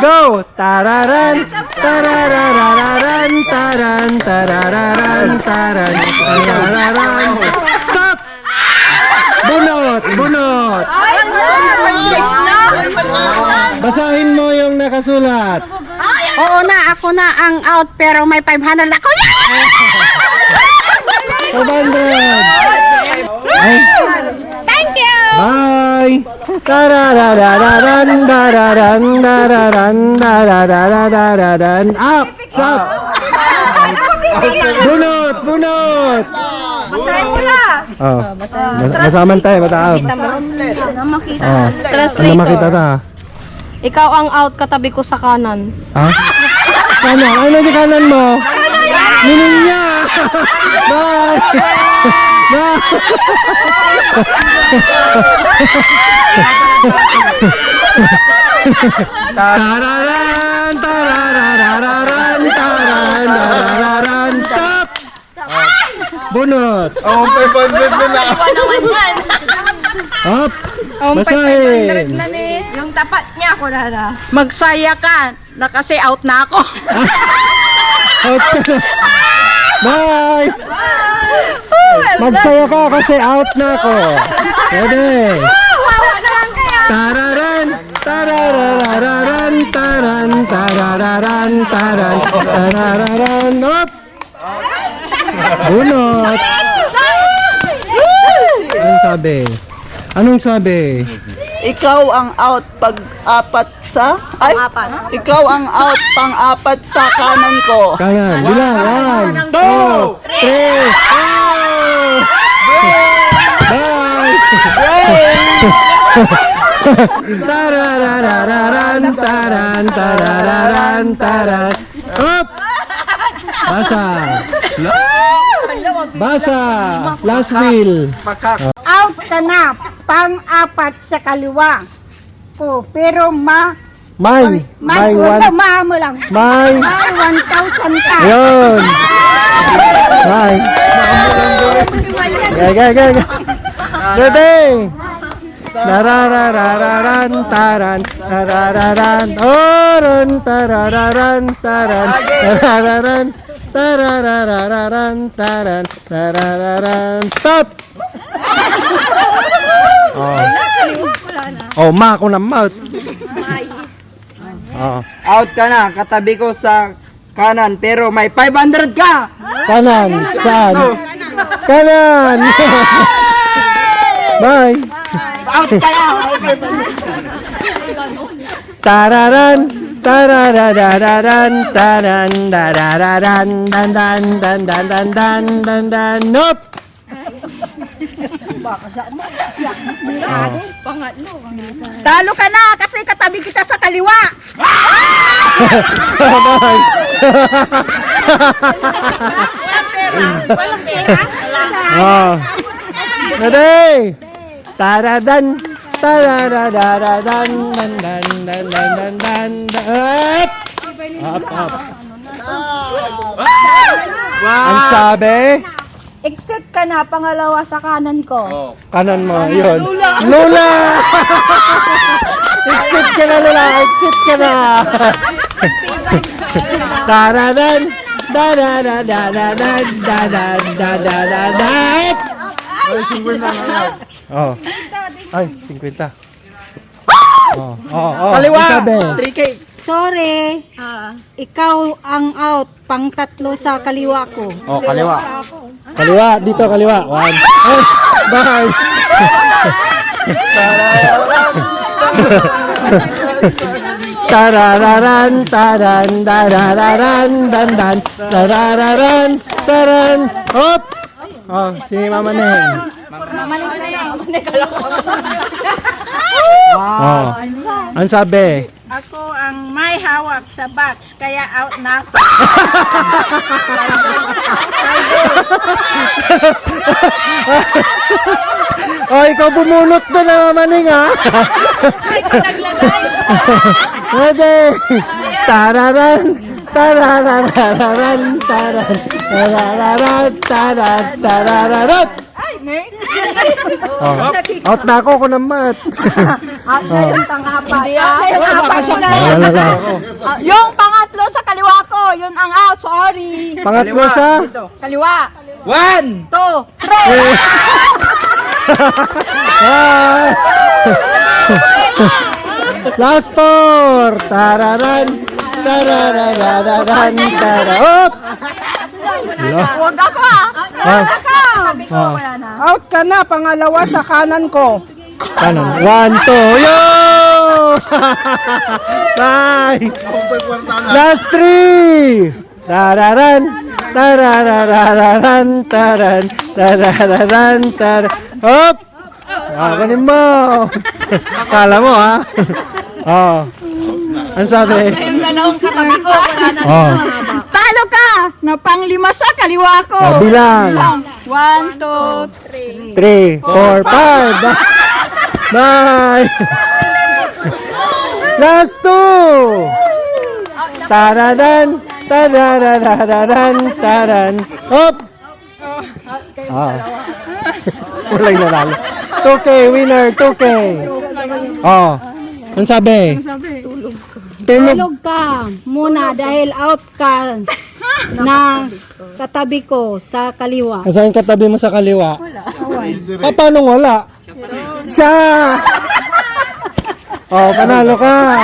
Go! Tararan, tararararan, taran, tarararan, taran, tarararan. Stop! Bunot! Bunot! Basahin mo yung nakasulat. Oo na, ako na ang out pero may 500 ako. 500! Ay, Thank you! bye! Tararararan, dararan, dararan, darararararan. Up! Stop! Bunot! Bunot! Basahin mo na! Oh, masaman tayo, mataam. Ano makita? Oh, ano Translator. makita ta? Ikaw ang out, katabi ko sa kanan. Ha? Kanan? Ano yung kanan mo? Ninong niya! Bye! Bye! Tararan! Tararararan! Taran! Tarararan! Stop! Bunot! Oh, 500 na lang. naman yan! Up! Basahin! Yung tapat niya ako na. Magsaya ka, na kasi out na ako. Out ka na! Bye! Magsaya ka kasi out na ako. Pwede. Wawa naman kaya! Tararan! Tararararan! Taran! Tarararan! Taran! Tarararan! Up! Bunot! Anong sabi? Anong sabi? Ikaw ang out pag-apat sa... Ay! Ikaw ang out pang-apat sa kanan ko. Kanan. Bilang. 1, 2, 3. Bye! Tararararan, taran, tarararan, taran. Up! Basa. Basa. Last wheel. Out ka na! Pang-apat sa kaliwa ko. Pero May one. mo lang. May. May 1,000 ka. Ayun. May. Gay. Ready? Nararararan, taran, tarararan, oron, tarararan, taran, tarararan, tararararan, taran, tarararan. Stop! Oh, ma ako na mouth. Oh, Out ka na, katabi ko sa kanan, pero may 500 ka! kanan, saan? Kanan! Bye! Out ka na! Tararan, tararararan, taran, darararan, dan dan dan dan dan dan dan dan. Nope. Talo ka na kasi katabi kita sa kaliwa. Oh. Ready? Taradan, tararararan, dan dan dan dan dan dan. Up. Ang sabi? Exit ka na, pangalawa sa kanan ko. Kanan mo, yun. Lula! Exit ka na, Lula! Exit ka na! Taradan! Dadadadadadan! Dadadadadadan! Ay, 50 na lang. Oh. Ay, 50. Oh. Kaliwa! Ang sabi? 3K! Sorry. Ikaw ang out, pang tatlo sa kaliwa ko. Oh, kaliwa. Kaliwa, dito kaliwa. 1. Oh, bye! Tarararan, taran, darararan, dandan, tarararan, taran, hop! Oh, si Mama Neng. Oh, ang sabi? Ako ang may hawak sa box, kaya out na ako. Oh, ikaw bumunot na na, Mama Neng, ha? Ready? Tararan, tararararan, taran, tarararan, taran, tarararan. Oh. Out na ako kung namat. Yung pang-apat. Yung apat mo na. Alala. Yung pangatlo sa kaliwa ko, yun ang out. Sorry. Pangatlo sa? Kaliwa. 1, 2, 3. Ah! Last four. Tararan. Tararararan. Tara. Hop! Huwag ako Ah. Ah. Out ka na, pangalawa sa kanan ko. Kanan. 1, 2. Yo! Bye! Last three. Tararan. Tararararan. Taran. Tarararan. Tar. Hop! Ah, ganin mo. Kala mo, ha? Oh. Ano sabi? Yung dalawang katabi ko. Oh. Talo ka na panglima sa kaliwa ko. Oh, bilang. 1, 2, 3, 4, 5. Bye! Last two! Taradan! Tararararan! Taran! Hop! Ah. Walang nanalo. 2K winner! 2K! Oh. Ano sabi? Tulog ka. Tulog ka muna dahil out ka na katabi ko sa kaliwa. Saan katabi mo sa kaliwa? Ah, paano wala? Siya! Oh, panalo ka!